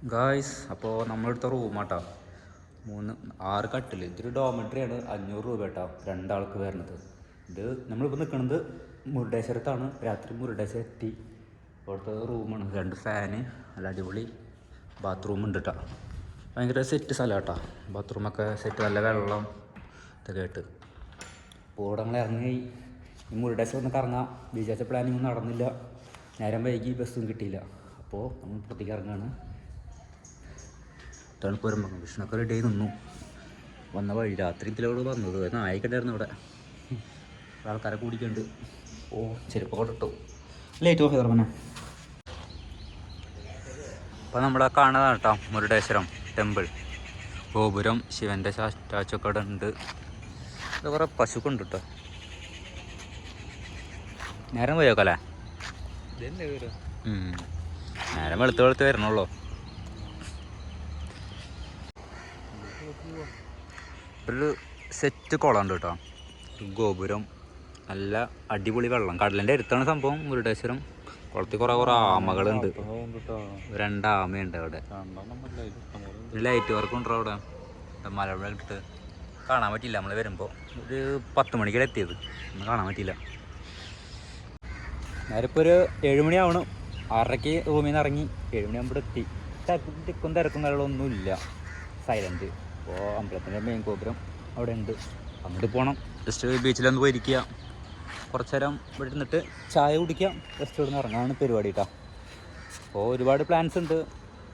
Guys, അപ്പോൾ നമ്മളെടുത്ത റൂമാട്ടോ 6 കട്ടിൽ. ഇതൊരു ഡോമെട്രിയാണ്. 500 രൂപ കേട്ടോ രണ്ടാൾക്ക് വരുന്നത്. ഇത് നമ്മളിപ്പോൾ നിൽക്കുന്നത് മുരുടേശ്വരത്താണ്. രാത്രി മുരുടേശ്വരം എത്തി. അവിടുത്തെ റൂമാണ്. 2 ഫാന്, നല്ല അടിപൊളി ബാത്റൂം ഉണ്ട് കേട്ടോ. ഭയങ്കര സെറ്റ് സ്ഥലം കേട്ടോ. ബാത്റൂമൊക്കെ സെറ്റ്, നല്ല വെള്ളം ഇതൊക്കെ ആയിട്ട്. അപ്പോൾ ഇവിടെ നമ്മൾ ഇറങ്ങി ഈ മുരുടേശ്വരം ഒന്ന് കറങ്ങാം. വിചാരിച്ച പ്ലാനിങ് നടന്നില്ല. നേരം വൈകി, ബസ്സും കിട്ടിയില്ല. അപ്പോൾ നമ്മൾ പുറത്തേക്ക് ഇറങ്ങുകയാണ്. തണുപ്പ് വരുമ്പോൾ വിഷ്ണൊക്കെ റെഡി ആയി നിന്നു. വന്ന വഴി രാത്രി ഇതിലോട് വന്നത് നായിക്കണ്ടായിരുന്നു ഇവിടെ. ആൾക്കാരെ കൂടിക്കുന്നുണ്ട്. ഓ ചെരുപ്പൊക്കെ ഇട്ടു. ലേറ്റ് ഓഫ് ചെയ്തോ. അപ്പോൾ നമ്മളെ കാണുന്നതാണ് കേട്ടോ മുരുടേശ്വരം ടെമ്പിൾ. ഗോപുരം, ശിവൻ്റെ സ്റ്റാച്ചു ഒക്കെ ഉണ്ട്. ഇത് കുറേ പശുക്കുണ്ട് കേട്ടോ. നേരം പോയോക്കല്ലേ? നേരം വെളുത്ത് വരണുള്ളൂ. ഒരു സെറ്റ് കുളമുണ്ട് കേട്ടോ. ഗോപുരം, നല്ല അടിപൊളി വെള്ളം. കടലിൻ്റെ അടുത്താണ് സംഭവം മുരുടേശ്വരം. കുളത്തിൽ കുറേ ആമകളുണ്ട്. 2 ആമയുണ്ട് അവിടെ. ലൈറ്റ് വർക്ക് ഉണ്ടോ അവിടെ? മലവിടെ ഇട്ട് കാണാൻ പറ്റില്ല. നമ്മൾ വരുമ്പോൾ ഒരു 10 മണിക്കാണ് എത്തിയത്. ഒന്നും കാണാൻ പറ്റിയില്ല. നേരിപ്പോൾ ഒരു 7 മണിയാവണം. 6:30 റൂമിൽ നിന്ന് ഇറങ്ങി 7 മണിയാകുമ്പോൾ എത്തി. തിരക്കും കാര്യങ്ങളൊന്നുമില്ല, സൈലൻറ്റ്. അപ്പോൾ അമ്പലത്തിൻ്റെ മെയിൻ ഗോപുരം അവിടെ ഉണ്ട്. അങ്ങോട്ട് പോകണം. ജസ്റ്റ് ബീച്ചിലൊന്ന് പോയിരിക്കുക, കുറച്ച് നേരം ഇവിടെ ഇരുന്നിട്ട് ചായ കുടിക്കാം, ജസ്റ്റ് ഇവിടെ നിന്ന് ഇറങ്ങാനാണ് പരിപാടി കേട്ടോ. അപ്പോൾ ഒരുപാട് പ്ലാൻസ് ഉണ്ട്.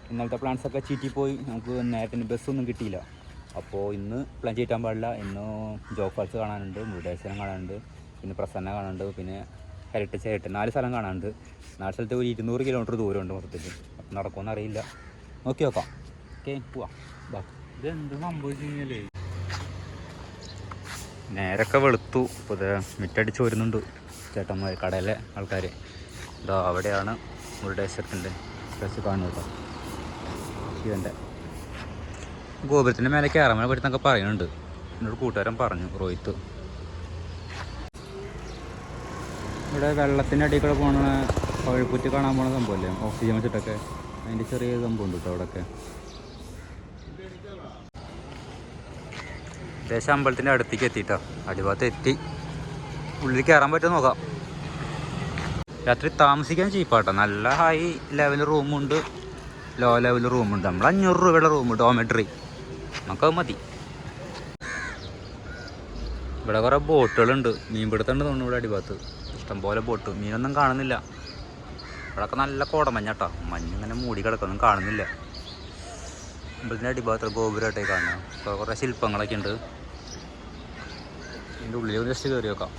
ഇന്നലത്തെ പ്ലാൻസൊക്കെ ചീറ്റിപ്പോയി. നമുക്ക് നേരത്തിന് ബസ്സൊന്നും കിട്ടിയില്ല. അപ്പോൾ ഇന്ന് പ്ലാൻ ചെയ്യാൻ പാടില്ല. ഇന്ന് ജോഗ് ഫാൾസ് കാണാനുണ്ട്, മുരുടേശ്വരം കാണാനുണ്ട്, പിന്നെ പ്രസന്ന കാണാനുണ്ട്, പിന്നെ ഹെറിറ്റേജ് ആയിട്ട് 4 സ്ഥലം കാണാനുണ്ട്. 4 സ്ഥലത്ത് ഒരു 200 കിലോമീറ്റർ ദൂരമുണ്ട് മൊത്തത്തിൽ. അപ്പം നടക്കുമെന്ന് അറിയില്ല. നോക്കി നോക്കാം. ഓക്കെ, പോവാം. ബാ. ഇതെന്ത് സംഭവിച്ചു കഴിഞ്ഞാലേ നേരൊക്കെ വെളുത്തു. ഇപ്പോൾ ഇത് മിറ്റടിച്ച് വരുന്നുണ്ട് ചേട്ടന്മാർ, കടയിലെ ആൾക്കാർ. ഇതാ അവിടെയാണ് മുരുടേശ്വരത്തിൻ്റെ ഡ്രസ്സ് കാണുന്നത് കേട്ടോ. ശിവൻ്റെ ഗോപുരത്തിൻ്റെ മേലെ കയറാൻ പറ്റുന്നൊക്കെ പറയുന്നുണ്ട്. എന്നോട് കൂട്ടുകാരൻ പറഞ്ഞു, റോഹിത്ത്. ഇവിടെ വെള്ളത്തിൻ്റെ അടിയിൽ കൂടെ പോകണ പഴുപ്പുറ്റി കാണാൻ പോണ സംഭവമല്ലേ, ഓക്സിജൻ വെച്ചിട്ടൊക്കെ. അതിൻ്റെ ചെറിയ സംഭവം ഉണ്ട് കേട്ടോ അവിടെയൊക്കെ. ഏകദേശം അമ്പലത്തിൻ്റെ അടുത്തേക്ക് എത്തിയിട്ടോ. അടിഭാഗത്ത് എത്തി. ഉള്ളിൽ കയറാൻ പറ്റുമോ നോക്കാം. രാത്രി താമസിക്കാൻ ചീപ്പാട്ടോ. നല്ല ഹൈ ലെവൽ റൂമുണ്ട്, ലോ ലെവൽ റൂമുണ്ട്. നമ്മൾ 500 രൂപയുടെ റൂം, ഡോമെട്രി. നമുക്കത് മതി. ഇവിടെ കുറേ ബോട്ടുകളുണ്ട്. മീൻപിടുത്തമുണ്ട് തോന്നുന്നു ഇവിടെ അടിഭാഗത്ത്. ഇഷ്ടംപോലെ ബോട്ട്. മീനൊന്നും കാണുന്നില്ല. ഇവിടെയൊക്കെ നല്ല കോടമഞ്ഞാട്ടോ. മഞ്ഞിങ്ങനെ മൂടി കിടക്കൊന്നും കാണുന്നില്ല. അമ്പലത്തിൻ്റെ അടിഭാഗത്ത് ഗോപുരമായിട്ടേ കാണുക. ഇപ്പോൾ കുറേ ശില്പങ്ങളൊക്കെ ഉണ്ട്. ഇതിൻ്റെ ഉള്ളിൽ ജസ്റ്റ് കയറി വെക്കാം.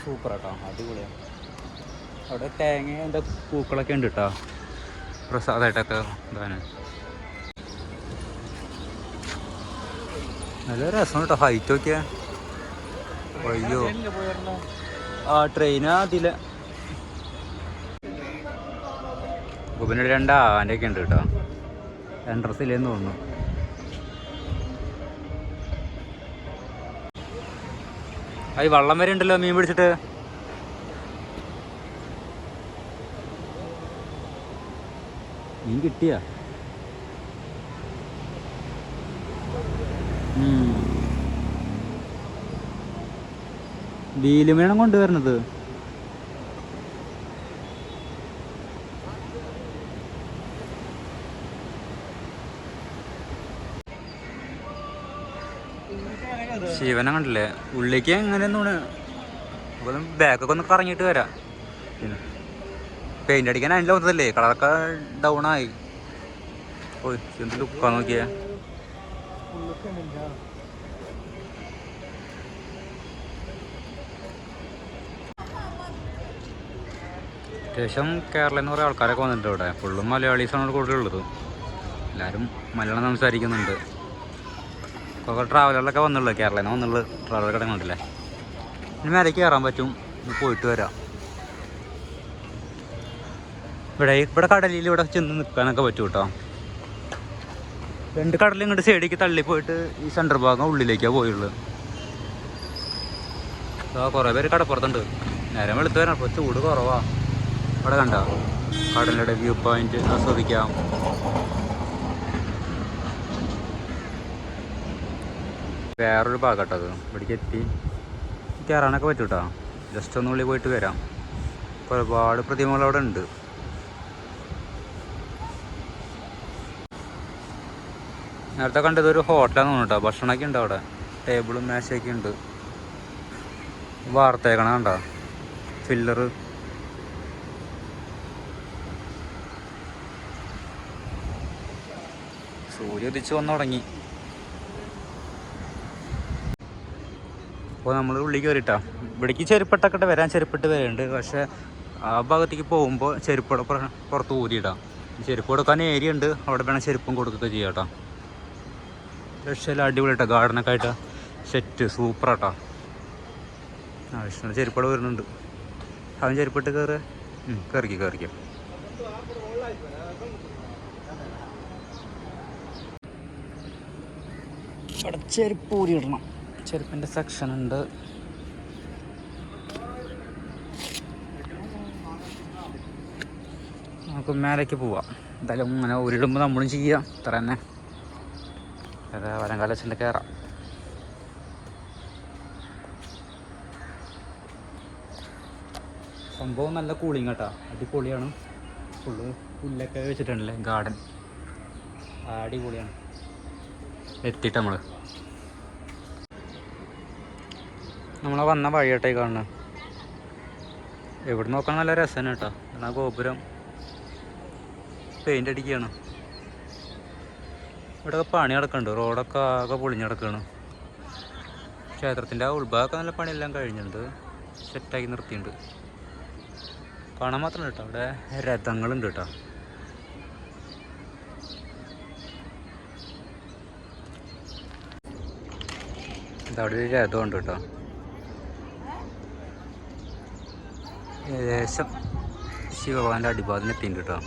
സൂപ്പറാട്ടോ, അടിപൊളിയാണ്. അവിടെ തേങ്ങേൻ്റെ പൂക്കളൊക്കെ ഉണ്ട് കേട്ടോ, പ്രസാദമായിട്ടൊക്കെ. ഇതാണ് നല്ല രസം കേട്ടോ. ഹൈറ്റ് നോക്കിയാൽ അയ്യോ. ആ ട്രെയിനാ അതിലെ. പിന്നെ 2 ആനയൊക്കെ ഉണ്ട് കേട്ടോ. എൻട്രൻസ് ഇല്ലെന്ന് തോന്നുന്നു. ഈ വള്ളം വരെ ഉണ്ടല്ലോ മീൻ പിടിച്ചിട്ട്. മീൻ കിട്ടിയ വീലുമേണം കൊണ്ടുവരണത്. ശിവനെ കണ്ടില്ലേ? ഉള്ളിലേക്ക് എങ്ങനെയൊന്നും ബാക്കൊക്കെ ഒന്ന് കറങ്ങിയിട്ട് വരാം. പിന്നെ പെയിൻ്റ് അടിക്കാൻ അതിൻ്റെ തോന്നതല്ലേ, കളറൊക്കെ ഡൗൺ ആയി. ഓ എന്ത് ലുക്കാ നോക്കിയേ. അത്യാവശ്യം കേരളത്തിൽ നിന്ന് കുറേ ആൾക്കാരൊക്കെ വന്നിട്ടുണ്ട് ഇവിടെ. ഫുള്ളും മലയാളീസാണ് കൂടുതലുള്ളത്. എല്ലാവരും മലയാളം സംസാരിക്കുന്നുണ്ട്. കുറേ ട്രാവലറിലൊക്കെ വന്നുള്ളൂ, കേരളത്തിൽ നിന്ന് വന്നുള്ള ട്രാവലർ കിടക്കുന്നുണ്ടല്ലേ. ഇനി മേലേക്ക് കയറാൻ പറ്റും, പോയിട്ട് വരാം. ഇവിടെ കടലിൽ ഇവിടെ ചെന്ന് നിൽക്കാനൊക്കെ പറ്റും കേട്ടോ. 2 കടലും ഇങ്ങോട്ട് സൈഡിലേക്ക് തള്ളിപ്പോയിട്ട് ഈ സെൻറ്റർ ഭാഗം ഉള്ളിലേക്കാണ് പോയുള്ളത്. കുറേ പേര് കടപ്പുറത്തുണ്ട്. നേരം വെളുത്ത് വരണം. അപ്പോൾ ചൂട് കുറവാണ്. ഇവിടെ കണ്ടോ കടലിൻ്റെ വ്യൂ പോയിന്റ് ആസ്വദിക്കാം. വേറൊരു ഭാഗം കേട്ടോ അത്. ഇവിടേക്ക് എത്തി കയറാനൊക്കെ പറ്റും കേട്ടോ. ജസ്റ്റ് ഒന്നുള്ളിൽ പോയിട്ട് വരാം. ഒരുപാട് പ്രതിമകൾ അവിടെ ഉണ്ട്. നേരത്തെ കണ്ടത് ഒരു ഹോട്ടലാന്ന് തോന്നുന്നു കേട്ടോ. ഭക്ഷണമൊക്കെ ഉണ്ട് അവിടെ. ടേബിളും മേശയൊക്കെ ഉണ്ട്. വാർത്തേക്കണ കണ്ടോ ഫില്ലറ്. സൂര്യ ഉദിച്ച് വന്നു തുടങ്ങി. അപ്പോൾ നമ്മൾ ഉള്ളിൽ കയറിയിട്ടാ. ഇവിടേക്ക് ചെരുപ്പിട്ടൊക്കെ വരാൻ ചെരുപ്പിട്ട് വരുന്നുണ്ട്. പക്ഷേ ആ ഭാഗത്തേക്ക് പോകുമ്പോൾ ചെരുപ്പോടെ പുറത്ത് ഊരിയിടാം. ചെരുപ്പ് കൊടുക്കാൻ ഏരിയ ഉണ്ട്. അവിടെ വേണം ചെരുപ്പും കൊടുക്കുകയൊക്കെ ചെയ്യാം കേട്ടോ. രക്ഷയില്ല, അടിപൊളി കേട്ടോ. ഗാർഡനൊക്കെ ആയിട്ട് സെറ്റ് സൂപ്പറാട്ടോ. ആവശ്യമുള്ള ചെരുപ്പോടെ വരുന്നുണ്ട്. അവൻ ചെരുപ്പിട്ട് കയറിക്കോ. അവിടെ ചെരുപ്പ് ഊരിയിടണം. ചെരുപ്പിൻ്റെ സെക്ഷൻ ഉണ്ട്. നമുക്ക് മേലേക്ക് പോവാം. എന്തായാലും ഇങ്ങനെ ഊരിടുമ്പോൾ നമ്മളും ചെയ്യാം. അത്ര തന്നെ. വലങ്കാലച്ചിൻ്റെ കയറാം. സംഭവം നല്ല കൂളിങ് കേട്ടോ. അടിപൊളിയാണ്. ഫുള്ള് പുല്ലൊക്കെ വെച്ചിട്ടുണ്ടല്ലേ ഗാർഡൻ. അടിപൊളിയാണ്. എത്തിയിട്ട് നമ്മളെ വന്ന വഴിയായിട്ടേ കാണുന്നത്. എവിടെ നോക്കാൻ നല്ല രസമാണ് കേട്ടോ. എന്നാൽ ഗോപുരം പെയിൻ്റ് അടിക്കുകയാണ്. ഇവിടെ പണി നടക്കുന്നുണ്ട്. റോഡൊക്കെ ആകെ പൊളിഞ്ഞ് കിടക്കുകയാണ്. ക്ഷേത്രത്തിൻ്റെ ആ ഉൾഭാഗമൊക്കെ നല്ല പണിയെല്ലാം കഴിഞ്ഞിട്ടുണ്ട്. സെറ്റാക്കി നിർത്തിയിട്ടുണ്ട്. കാണാൻ മാത്രമല്ല കേട്ടോ, അവിടെ രഥങ്ങളുണ്ട് കേട്ടോ. അവിടെ ഒരു രഥമുണ്ട് കേട്ടോ. ഏകദേശം ശിവഭഗവാന്റെ അടിഭാഗത്തിന് എത്തിയിട്ടുണ്ട് കേട്ടോ.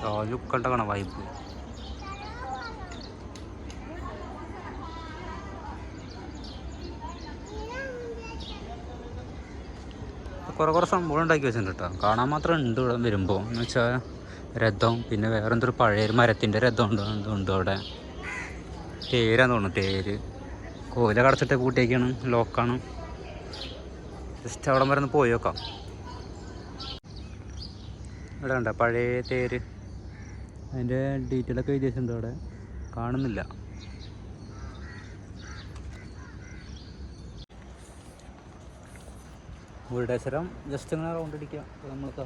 ആ ലുക്കണ്ട കാണാം വൈബ്. കുറേ സംഭവം ഉണ്ടാക്കി വെച്ചിട്ടുണ്ട് കേട്ടോ. കാണാൻ മാത്രം ഉണ്ട് ഇവിടെ വരുമ്പോൾ. എന്ന് വെച്ചാൽ രഥം, പിന്നെ വേറെ എന്തൊരു പഴയൊരു മരത്തിൻ്റെ രഥം ഉണ്ട് അവിടെ. തേരാന്ന് തോന്നുന്നു. തേര് കോല കടച്ചിട്ട് കൂട്ടിയൊക്കെയാണ്. ലോക്കാണ്. ജസ്റ്റ് അവിടെ വരെ ഒന്ന് പോയി നോക്കാം. ഇവിടെ കണ്ട പഴയ തേര്. അതിൻ്റെ ഡീറ്റെയിലൊക്കെ എഴുതി വെച്ചിട്ടുണ്ട്. അവിടെ കാണുന്നില്ല. മുരുടേശ്വരം ജസ്റ്റ് ഇങ്ങനെ റൗണ്ട് അടിക്കുക. നമ്മൾക്ക്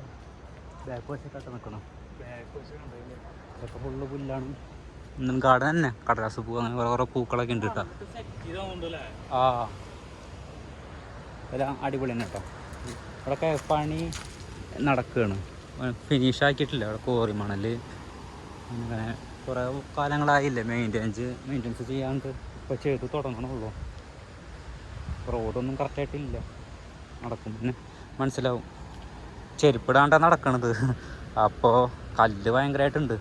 ബാക്ക് വശത്തൊക്കെ നിൽക്കണം. ഇതൊക്കെ ഫുള്ള് പുല്ലാണ്. ഇന്നും ഗാർഡൻ തന്നെ. കടലാസ് പൂ അങ്ങനെ കുറേ പൂക്കളൊക്കെ ഉണ്ട് കേട്ടോ. ആ എല്ലാം അടിപൊളി തന്നെ കേട്ടോ. ഇവിടെയൊക്കെ പണി നടക്കുകയാണ്. ഫിനിഷ് ആക്കിയിട്ടില്ല. അവിടെ കോറി മണൽ അങ്ങനെ കുറേ കാലങ്ങളായില്ലേ മെയിൻ്റെനൻസ് ചെയ്യാണ്ട്. ഇപ്പോൾ ചെയ്ത് തുടങ്ങണുള്ളൂ. റോഡൊന്നും കറക്റ്റായിട്ടില്ല. നടക്കും പിന്നെ മനസ്സിലാവും. ചെരുപ്പിടാണ്ടാണ് നടക്കണത്. അപ്പോൾ കല്ല് ഭയങ്കരമായിട്ടുണ്ട്.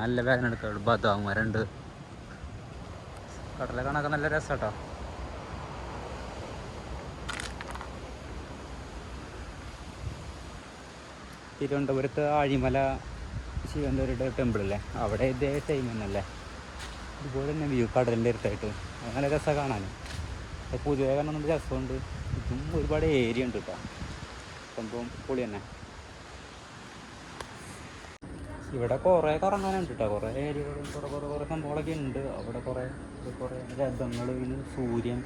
നല്ല വേദന എടുക്കുക. ബദാം മരമുണ്ട്. കടല കാണാൻ നല്ല രസം കേട്ടോ. തിരുവനന്തപുരത്ത് ആഴിമല ശിവൻ്റെ ഒരു ടെമ്പിളല്ലേ, അവിടെ ഇതേ ടൈം തന്നെയല്ലേ. ഇതുപോലെ തന്നെ വ്യൂ കടലിൻ്റെ അടുത്തായിട്ട്. നല്ല രസമാണ് കാണാൻ. പുതിയ കാണാൻ രസമുണ്ട്. ഇതും ഒരുപാട് ഏരിയ ഉണ്ട് കേട്ടോ. സംഭവം പൊളി തന്നെ. ഇവിടെ കുറേ കറങ്ങാനുണ്ട് കേട്ടോ. കുറേ ഏരിയകളും കുറേ സംഭവങ്ങളൊക്കെ ഉണ്ട്. അവിടെ കുറേ രഥങ്ങൾ, പിന്നെ സൂര്യൻ,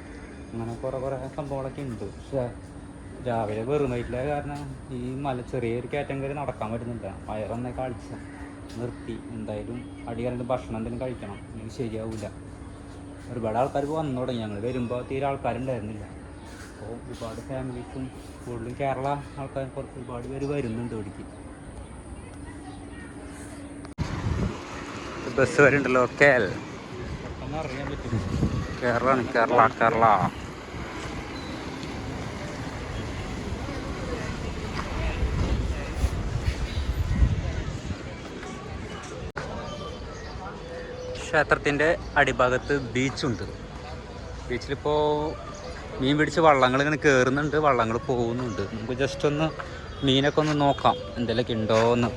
അങ്ങനെ കുറേ സംഭവങ്ങളൊക്കെ ഉണ്ട്. പക്ഷേ രാവിലെ വെറും വയറ്റിലായ കാരണം ഈ ചെറിയൊരു കയറ്റം കയറി നടക്കാൻ പറ്റുന്നില്ല. വയറൊന്നെ കാഴ്ച നിർത്തി. എന്തായാലും അടികാലത്ത് ഭക്ഷണം എന്തെങ്കിലും കഴിക്കണം, എനിക്ക് ശരിയാവില്ല. ഒരുപാട് ആൾക്കാർ വന്നു തുടങ്ങി. ഞങ്ങൾ വരുമ്പോൾ തീരെ ആൾക്കാരുണ്ടായിരുന്നില്ല. അപ്പോൾ ഒരുപാട് ഫാമിലീസും കൂടുതലും കേരള ആൾക്കാർ ഒരുപാട് പേര് വരുന്നുണ്ട് ഇവിടേക്ക്. ബസ് വരുന്നുണ്ടല്ലോ. അറിയാൻ പറ്റും. കേരള ക്ഷേത്രത്തിൻ്റെ അടിഭാഗത്ത് ബീച്ചുണ്ട്. ബീച്ചിലിപ്പോൾ മീൻ പിടിച്ച് വള്ളങ്ങൾ ഇങ്ങനെ കയറുന്നുണ്ട്, വള്ളങ്ങൾ പോകുന്നുണ്ട്. നമുക്ക് ജസ്റ്റ് ഒന്ന് മീനൊക്കെ ഒന്ന് നോക്കാം എന്തെങ്കിലുമൊക്കെ ഉണ്ടോയെന്ന്.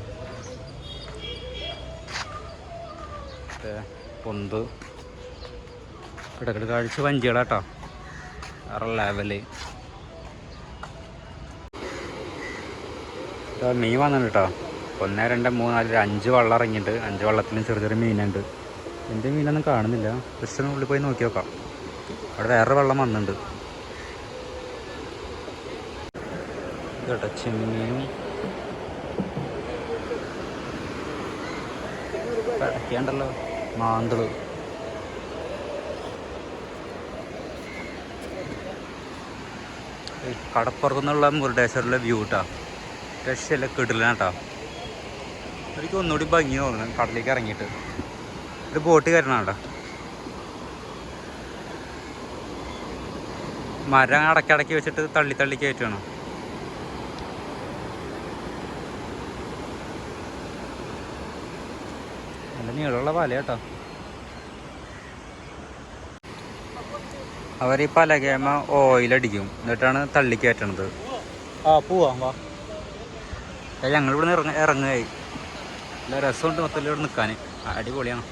പൊന്ത് കിടക്കിട കാഴ്ച വഞ്ചികളാട്ടോ, വേറെ ലെവല്. മീൻ വന്നിട്ടുണ്ട് കേട്ടോ. 1 2 3 4 5 വള്ളം ഇറങ്ങിയിട്ട്. 5 വള്ളത്തിലും ചെറിയ ചെറിയ മീനുണ്ട്. എന്ത് മീനൊന്നും കാണുന്നില്ല. ജസ്റ്റ് ഉള്ളിൽ പോയി നോക്കി നോക്കാം. അവിടെ വേറെ വെള്ളം വന്നിട്ടുണ്ട് കേട്ടോ. ചെമ്മീനും കിടക്കേണ്ടല്ലോ, മാന്തള്. കടപ്പുറത്തുനിന്നുള്ള മുരുടേശ്വരിലെ വ്യൂ കേട്ടോ, രക്ഷയല്ല, കിടിലാണ് കേട്ടോ. എനിക്ക് ഒന്നുകൂടി ഭംഗി തോന്നുന്നു കടലിലേക്ക് ഇറങ്ങിയിട്ട്. ഒരു ബോട്ട് കയറണം കേട്ടോ. മരം അടക്കി വെച്ചിട്ട് തള്ളി തള്ളി കയറ്റുകയാണ്. നല്ല നീളമുള്ള വല കേട്ടോ. അവർ ഈ പലകേമ ഓയിലടിക്കും, എന്നിട്ടാണ് തള്ളി കയറ്റണത്. പോവാം വാ. ഞങ്ങൾ ഇവിടെ നിന്ന് ഇറങ്ങുകയായി. നല്ല രസമുണ്ട് മൊത്തത്തിൽ ഇവിടെ നിൽക്കാൻ, അടിപൊളിയാണ്.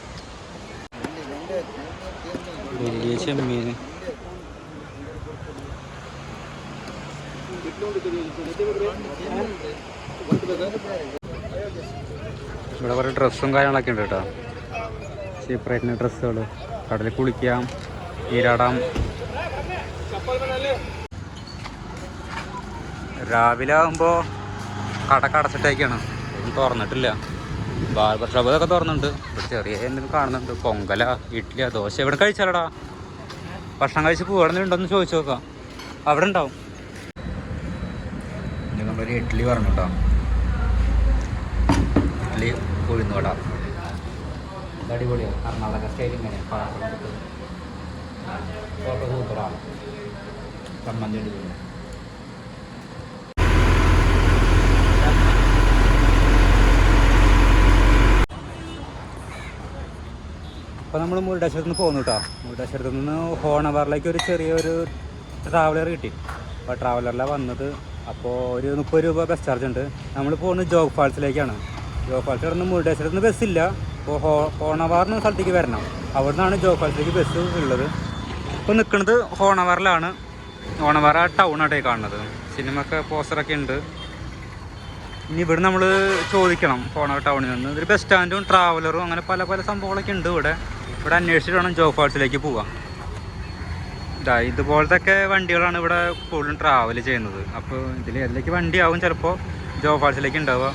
വലിയ ചെമ്മീൻ. ഇവിടെ കുറേ ഡ്രസ്സും കാര്യങ്ങളൊക്കെ ഉണ്ട് കേട്ടോ. ചീപ്പ് ഡ്രസ്സുകൾ. കടലിൽ കുളിക്കാം, നീരാടാം. രാവിലെ ആകുമ്പോൾ കടക്ക് അടച്ചിട്ടേക്കാണ്, ഒന്നും തുറന്നിട്ടില്ല. ബാർബർ ഷോപ്പ് ഇതൊക്കെ തുറന്നുണ്ട്. ഇവിടെ ചെറിയ എന്തെങ്കിലും കാണുന്നുണ്ട്. പൊങ്കല, ഇഡ്ഡലിയാ, ദോശ. ഇവിടെ കഴിച്ചാലടാ, ഭക്ഷണം കഴിച്ച് പോകണമെന്നുണ്ടോയെന്ന് ചോദിച്ചു നോക്കാം, അവിടെ ഉണ്ടാവും. നമ്മളൊരു ഇഡ്ഡലി പറഞ്ഞു കേട്ടോ. ഇഡ്ഡലി ഉഴുന്നുവട, അടിപൊളിയാണ്. കർണാടക സ്റ്റൈൽ ഇങ്ങനെ സൂപ്പറാണ്. ചമ്മന്തി അടിപൊളി. അപ്പോൾ നമ്മൾ മുരുടേശ്വരത്ത് നിന്ന് പോകുന്നു കേട്ടോ. മുരുടേശ്വരത്ത് നിന്ന് ഹോണവാറിലേക്ക് ഒരു ചെറിയൊരു ട്രാവലർ കിട്ടി. അപ്പോൾ ട്രാവലറിലാണ് വന്നത്. അപ്പോൾ ഒരു 30 രൂപ ബസ് ചാർജ് ഉണ്ട്. നമ്മൾ പോകുന്നത് ജോഗ് ഫാൾസിലേക്കാണ്. ജോഗ് ഫാൾസ് കിടന്ന് മുരുടേശ്വരത്ത് നിന്ന് ബസ്സില്ല. അപ്പോൾ ഹോണവാറിന് സ്ഥലത്തേക്ക് വരണം. അവിടെ നിന്നാണ് ജോഗ് ഫാൾസിലേക്ക് ബസ് ഉള്ളത്. ഇപ്പോൾ നിൽക്കുന്നത് ഹോണവാറിലാണ്. ഹോണവാറ ടൗണായിട്ടേ കാണുന്നത്. സിനിമയൊക്കെ പോസ്റ്ററൊക്കെ ഉണ്ട്. ഇനി ഇവിടെ നമ്മൾ ചോദിക്കണം ഹോണവാർ ടൗണിൽ നിന്ന്. ഇതൊരു ബസ് സ്റ്റാൻഡും ട്രാവലറും അങ്ങനെ പല പല സംഭവങ്ങളൊക്കെ ഉണ്ട് ഇവിടെ. ഇവിടെ അന്വേഷിച്ചിട്ട് വേണം ജോഗ് ഫാൾസിലേക്ക് പോകാം. ഇതുപോലത്തെ വണ്ടികളാണ് ഇവിടെ കൂടുതലും ട്രാവൽ ചെയ്യുന്നത്. അപ്പോൾ ഇതിൽ ഏതിലേക്ക് വണ്ടിയാവും ചിലപ്പോൾ ജോഗ് ഫാൾസിലേക്ക് ഉണ്ടാവുക.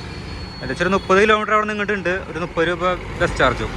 ഏകദേശം ഒരു 30 കിലോമീറ്റർ അവിടെ നിന്നിട്ടുണ്ട്. ഒരു 30 രൂപ ബസ് ചാർജും.